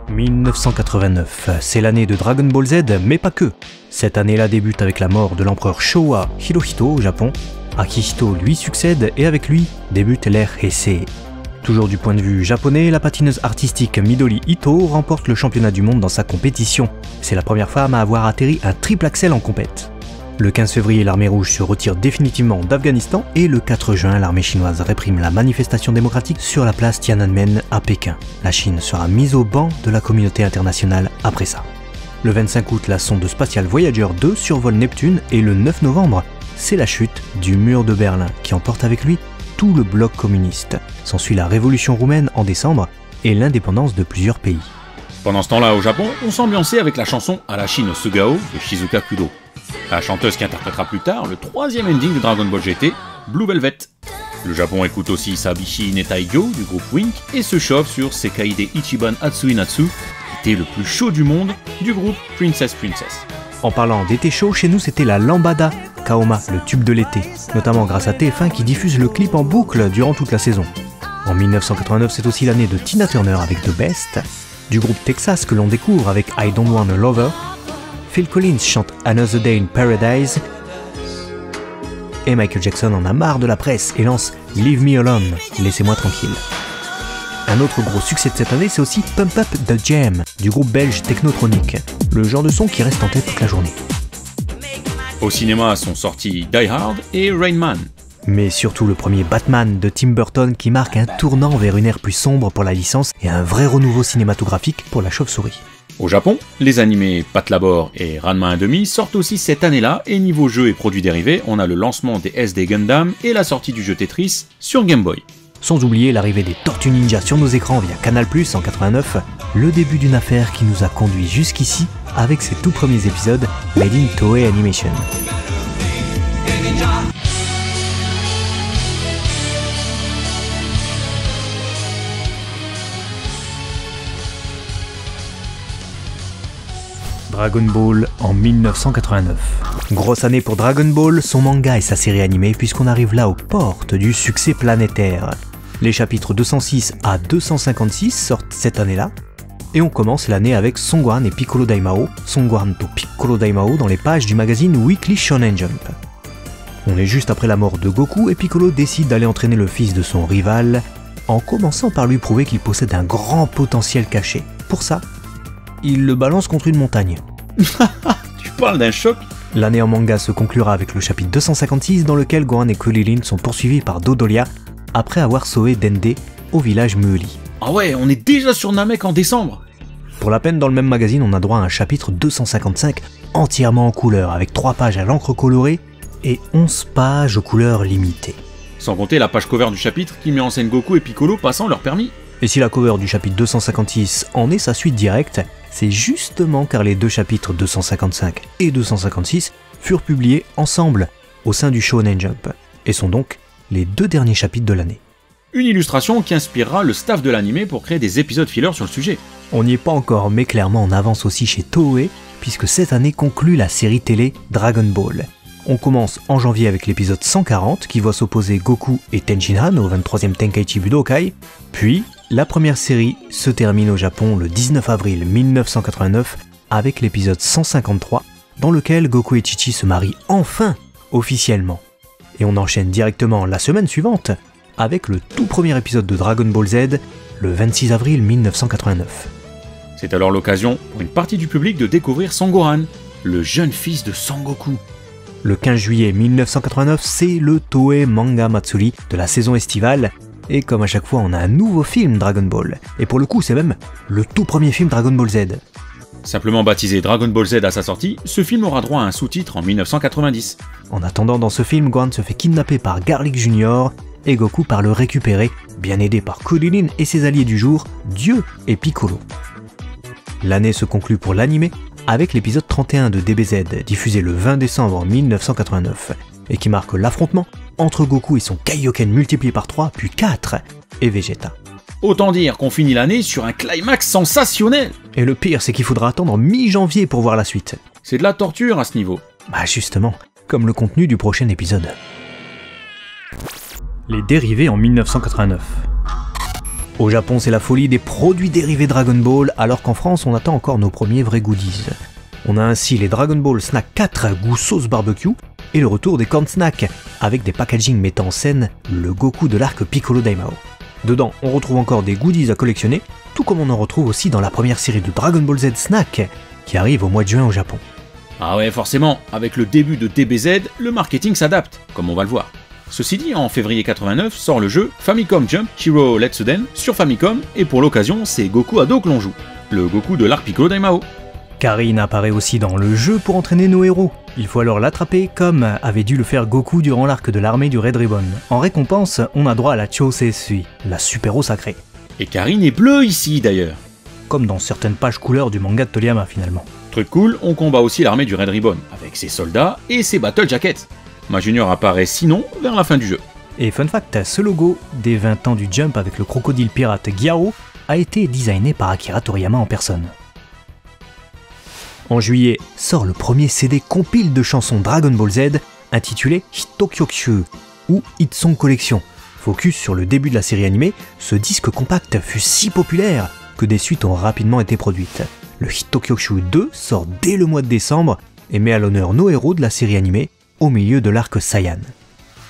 1989, c'est l'année de Dragon Ball Z, mais pas que. Cette année-là débute avec la mort de l'empereur Showa Hirohito au Japon. Akihito lui succède et avec lui débute l'ère Heisei. Toujours du point de vue japonais, la patineuse artistique Midori Ito remporte le championnat du monde dans sa compétition. C'est la première femme à avoir atterri un triple axel en compète. Le 15 février, l'armée rouge se retire définitivement d'Afghanistan et le 4 juin, l'armée chinoise réprime la manifestation démocratique sur la place Tiananmen à Pékin. La Chine sera mise au banc de la communauté internationale après ça. Le 25 août, la sonde spatiale Voyager 2 survole Neptune et le 9 novembre, c'est la chute du mur de Berlin qui emporte avec lui tout le bloc communiste. S'ensuit la révolution roumaine en décembre et l'indépendance de plusieurs pays. Pendant ce temps-là, au Japon, on s'ambiançait avec la chanson Arashi no Sugao de Shizuka Kudo. La chanteuse qui interprétera plus tard le troisième ending de Dragon Ball GT, Blue Velvet. Le Japon écoute aussi Sabishi Netaigyo du groupe Wink et se chauffe sur Sekai de Ichiban Atsui Natsu, qui était le plus chaud du monde du groupe Princess. En parlant d'été chaud, chez nous c'était la lambada Kaoma, le tube de l'été, notamment grâce à TF1 qui diffuse le clip en boucle durant toute la saison. En 1989, c'est aussi l'année de Tina Turner avec The Best, du groupe Texas que l'on découvre avec I Don't Want a Lover. Phil Collins chante Another Day in Paradise et Michael Jackson en a marre de la presse et lance Leave Me Alone, laissez-moi tranquille. Un autre gros succès de cette année, c'est aussi Pump Up the Jam du groupe belge Technotronic, le genre de son qui reste en tête toute la journée. Au cinéma sont sortis Die Hard et Rain Man. Mais surtout le premier Batman de Tim Burton qui marque un tournant vers une ère plus sombre pour la licence et un vrai renouveau cinématographique pour la chauve-souris. Au Japon, les animés Pat Labor et Ranma 1/2 sortent aussi cette année-là, et niveau jeux et produits dérivés, on a le lancement des SD Gundam et la sortie du jeu Tetris sur Game Boy. Sans oublier l'arrivée des Tortues Ninja sur nos écrans via Canal+ en 89, le début d'une affaire qui nous a conduit jusqu'ici avec ses tout premiers épisodes Made in Toei Animation. Dragon Ball en 1989. Grosse année pour Dragon Ball, son manga et sa série animée puisqu'on arrive là aux portes du succès planétaire. Les chapitres 206 à 256 sortent cette année-là et on commence l'année avec Son Gohan et Piccolo Daimao, Son Gohan to Piccolo Daimao dans les pages du magazine Weekly Shonen Jump. On est juste après la mort de Goku et Piccolo décide d'aller entraîner le fils de son rival en commençant par lui prouver qu'il possède un grand potentiel caché. Pour ça, il le balance contre une montagne. Tu parles d'un choc? L'année en manga se conclura avec le chapitre 256 dans lequel Gohan et Krillin sont poursuivis par Dodolia après avoir sauvé Dende au village Meuli. Ah ouais, on est déjà sur Namek en décembre. Pour la peine, dans le même magazine, on a droit à un chapitre 255 entièrement en couleur avec 3 pages à l'encre colorée et 11 pages aux couleurs limitées. Sans compter la page cover du chapitre qui met en scène Goku et Piccolo passant leur permis. Et si la cover du chapitre 256 en est sa suite directe, c'est justement car les deux chapitres 255 et 256 furent publiés ensemble au sein du Shonen Jump, et sont donc les 2 derniers chapitres de l'année. Une illustration qui inspirera le staff de l'anime pour créer des épisodes fillers sur le sujet. On n'y est pas encore, mais clairement on avance aussi chez Toei, puisque cette année conclut la série télé Dragon Ball. On commence en janvier avec l'épisode 140 qui voit s'opposer Goku et Tenshinhan au 23e Tenkaichi Budokai, puis la première série se termine au Japon le 19 avril 1989 avec l'épisode 153 dans lequel Goku et Chi-Chi se marient enfin officiellement. Et on enchaîne directement la semaine suivante avec le tout premier épisode de Dragon Ball Z le 26 avril 1989. C'est alors l'occasion pour une partie du public de découvrir Son Gohan, le jeune fils de Sangoku. Le 15 juillet 1989, c'est le Toei Manga Matsuri de la saison estivale. Et comme à chaque fois, on a un nouveau film Dragon Ball. Et pour le coup, c'est même le tout premier film Dragon Ball Z. Simplement baptisé Dragon Ball Z à sa sortie, ce film aura droit à un sous-titre en 1990. En attendant, dans ce film, Gohan se fait kidnapper par Garlic Jr. et Goku part le récupérer, bien aidé par Krillin et ses alliés du jour, Dieu et Piccolo. L'année se conclut pour l'anime avec l'épisode 31 de DBZ, diffusé le 20 décembre 1989, et qui marque l'affrontement entre Goku et son Kaioken multiplié par 3, puis 4, et Vegeta. Autant dire qu'on finit l'année sur un climax sensationnel. Et le pire, c'est qu'il faudra attendre mi-janvier pour voir la suite. C'est de la torture à ce niveau. Bah justement, comme le contenu du prochain épisode. Les dérivés en 1989. Au Japon, c'est la folie des produits dérivés Dragon Ball, alors qu'en France, on attend encore nos premiers vrais goodies. On a ainsi les Dragon Ball Snack 4 goût sauce barbecue et le retour des corn snacks, avec des packagings mettant en scène le Goku de l'arc Piccolo Daimao. Dedans, on retrouve encore des goodies à collectionner, tout comme on en retrouve aussi dans la première série de Dragon Ball Z Snack, qui arrive au mois de juin au Japon. Ah ouais, forcément, avec le début de DBZ, le marketing s'adapte, comme on va le voir. Ceci dit, en février 89 sort le jeu Famicom Jump Hero Letsuden sur Famicom, et pour l'occasion, c'est Goku ado que l'on joue, le Goku de l'arc Piccolo Daimao. Karin apparaît aussi dans le jeu pour entraîner nos héros. Il faut alors l'attraper comme avait dû le faire Goku durant l'arc de l'armée du Red Ribbon. En récompense, on a droit à la Chosei, la super eau sacrée. Et Karin est bleue ici d'ailleurs. Comme dans certaines pages couleurs du manga de Toriyama finalement. Truc cool, on combat aussi l'armée du Red Ribbon, avec ses soldats et ses battle jackets. Ma Junior apparaît sinon vers la fin du jeu. Et fun fact, ce logo des 20 ans du Jump avec le crocodile pirate Gyaro a été designé par Akira Toriyama en personne. En juillet, sort le premier CD compile de chansons Dragon Ball Z intitulé Hitokyokushu ou Hit Song Collection. Focus sur le début de la série animée, ce disque compact fut si populaire que des suites ont rapidement été produites. Le Hitokyokushu 2 sort dès le mois de décembre et met à l'honneur nos héros de la série animée au milieu de l'arc Saiyan.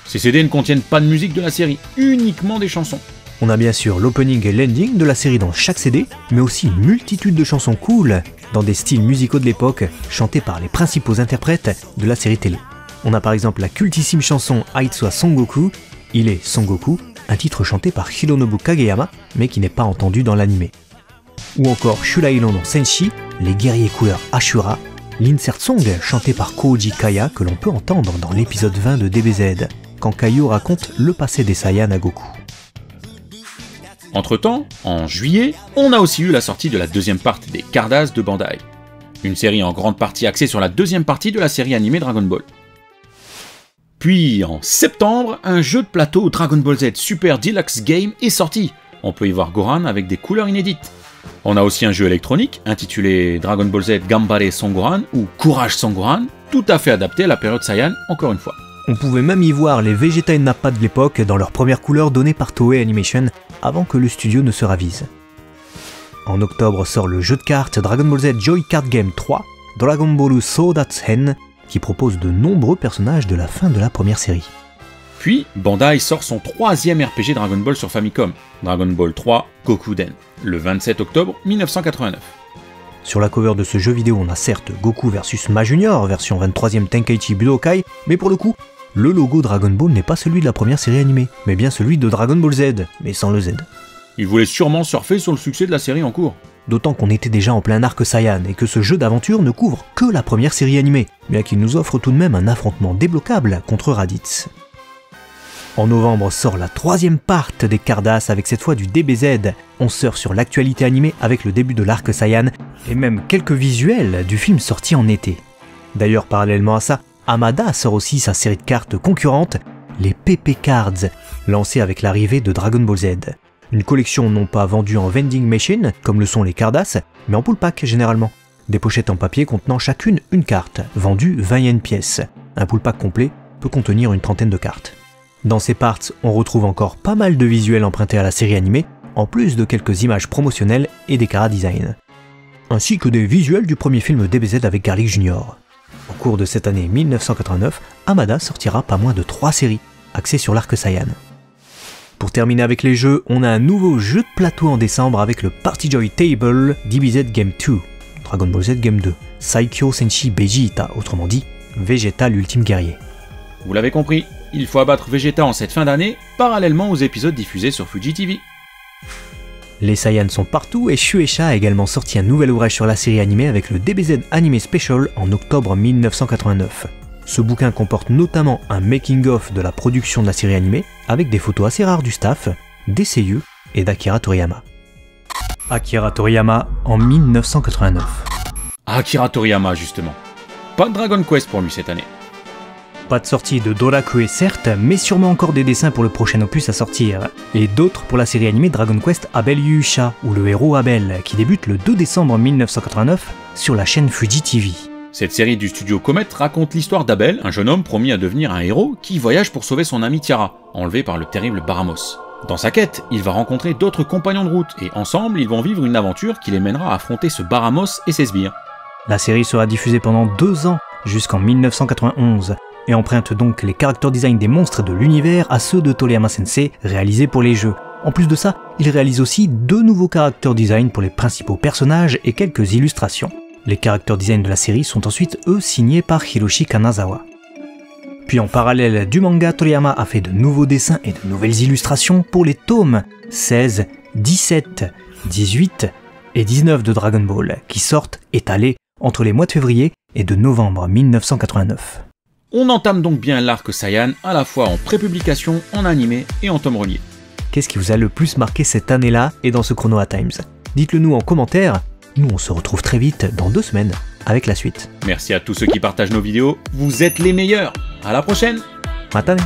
Ces CD ne contiennent pas de musique de la série, uniquement des chansons. On a bien sûr l'opening et l'ending de la série dans chaque CD, mais aussi une multitude de chansons cool dans des styles musicaux de l'époque, chantés par les principaux interprètes de la série télé. On a par exemple la cultissime chanson Aitsua Songoku, Il est Songoku, un titre chanté par Hironobu Kageyama, mais qui n'est pas entendu dans l'anime. Ou encore Shurailo no Senshi, les guerriers couleurs Ashura, l'insert song chanté par Koji Kaya que l'on peut entendre dans l'épisode 20 de DBZ, quand Kaio raconte le passé des Saiyans à Goku. Entre-temps, en juillet, on a aussi eu la sortie de la deuxième partie des Cardass de Bandai. Une série en grande partie axée sur la deuxième partie de la série animée Dragon Ball. Puis en septembre, un jeu de plateau Dragon Ball Z Super Deluxe Game est sorti. On peut y voir Gohan avec des couleurs inédites. On a aussi un jeu électronique intitulé Dragon Ball Z Gambare Son Gohan ou Courage Son Gohan, tout à fait adapté à la période Saiyan encore une fois. On pouvait même y voir les Vegeta et Nappa de l'époque dans leur première couleur donnée par Toei Animation avant que le studio ne se ravise. En octobre sort le jeu de cartes Dragon Ball Z Joy Card Game 3, Dragon Ball Sodatsu-hen, qui propose de nombreux personnages de la fin de la première série. Puis Bandai sort son troisième RPG Dragon Ball sur Famicom, Dragon Ball 3 Gokuden, le 27 octobre 1989. Sur la cover de ce jeu vidéo, on a certes Goku vs Ma Junior, version 23e Tenkaichi Budokai, mais pour le coup, le logo Dragon Ball n'est pas celui de la première série animée, mais bien celui de Dragon Ball Z, mais sans le Z. Ils voulaient sûrement surfer sur le succès de la série en cours. D'autant qu'on était déjà en plein arc Saiyan et que ce jeu d'aventure ne couvre que la première série animée, bien qu'il nous offre tout de même un affrontement débloquable contre Raditz. En novembre sort la troisième part des Cardass avec cette fois du DBZ. On surfe sur l'actualité animée avec le début de l'arc Saiyan et même quelques visuels du film sorti en été. D'ailleurs, parallèlement à ça, Hamada sort aussi sa série de cartes concurrente, les PP Cards, lancée avec l'arrivée de Dragon Ball Z. Une collection non pas vendue en vending machine, comme le sont les Cardass, mais en pull pack généralement. Des pochettes en papier contenant chacune une carte, vendue 20 yens pièce. Un pull pack complet peut contenir une trentaine de cartes. Dans ces parts, on retrouve encore pas mal de visuels empruntés à la série animée, en plus de quelques images promotionnelles et des chara-design. Ainsi que des visuels du premier film DBZ avec Garlic Jr. Au cours de cette année 1989, Hamada sortira pas moins de 3 séries, axées sur l'arc Saiyan. Pour terminer avec les jeux, on a un nouveau jeu de plateau en décembre avec le Party Joy Table DBZ Game 2, Dragon Ball Z Game 2, Saikyo Senshi Vegeta, autrement dit, Vegeta l'ultime guerrier. Vous l'avez compris, il faut abattre Vegeta en cette fin d'année, parallèlement aux épisodes diffusés sur Fuji TV. Les Saiyans sont partout et Shueisha a également sorti un nouvel ouvrage sur la série animée avec le DBZ Anime Special en octobre 1989. Ce bouquin comporte notamment un making-of de la production de la série animée avec des photos assez rares du staff, des seiyuu et d'Akira Toriyama. Akira Toriyama en 1989. Akira Toriyama justement. Pas de Dragon Quest pour lui cette année. Pas de sortie de Dorakue certes, mais sûrement encore des dessins pour le prochain opus à sortir. Et d'autres pour la série animée Dragon Quest Abel Yusha, ou le héros Abel, qui débute le 2 décembre 1989 sur la chaîne Fuji TV. Cette série du studio Comet raconte l'histoire d'Abel, un jeune homme promis à devenir un héros qui voyage pour sauver son ami Tiara, enlevé par le terrible Baramos. Dans sa quête, il va rencontrer d'autres compagnons de route, et ensemble, ils vont vivre une aventure qui les mènera à affronter ce Baramos et ses sbires. La série sera diffusée pendant 2 ans, jusqu'en 1991, et emprunte donc les character design des monstres de l'univers à ceux de Toriyama Sensei réalisés pour les jeux. En plus de ça, il réalise aussi 2 nouveaux character design pour les principaux personnages et quelques illustrations. Les character design de la série sont ensuite eux signés par Hiroshi Kanazawa. Puis en parallèle du manga, Toriyama a fait de nouveaux dessins et de nouvelles illustrations pour les tomes 16, 17, 18 et 19 de Dragon Ball, qui sortent étalés entre les mois de février et de novembre 1989. On entame donc bien l'arc Saiyan à la fois en prépublication, en animé et en tome relié. Qu'est-ce qui vous a le plus marqué cette année-là et dans ce Chrono Times? Dites-le nous en commentaire. Nous on se retrouve très vite dans 2 semaines avec la suite. Merci à tous ceux qui partagent nos vidéos, vous êtes les meilleurs. À la prochaine. Matane.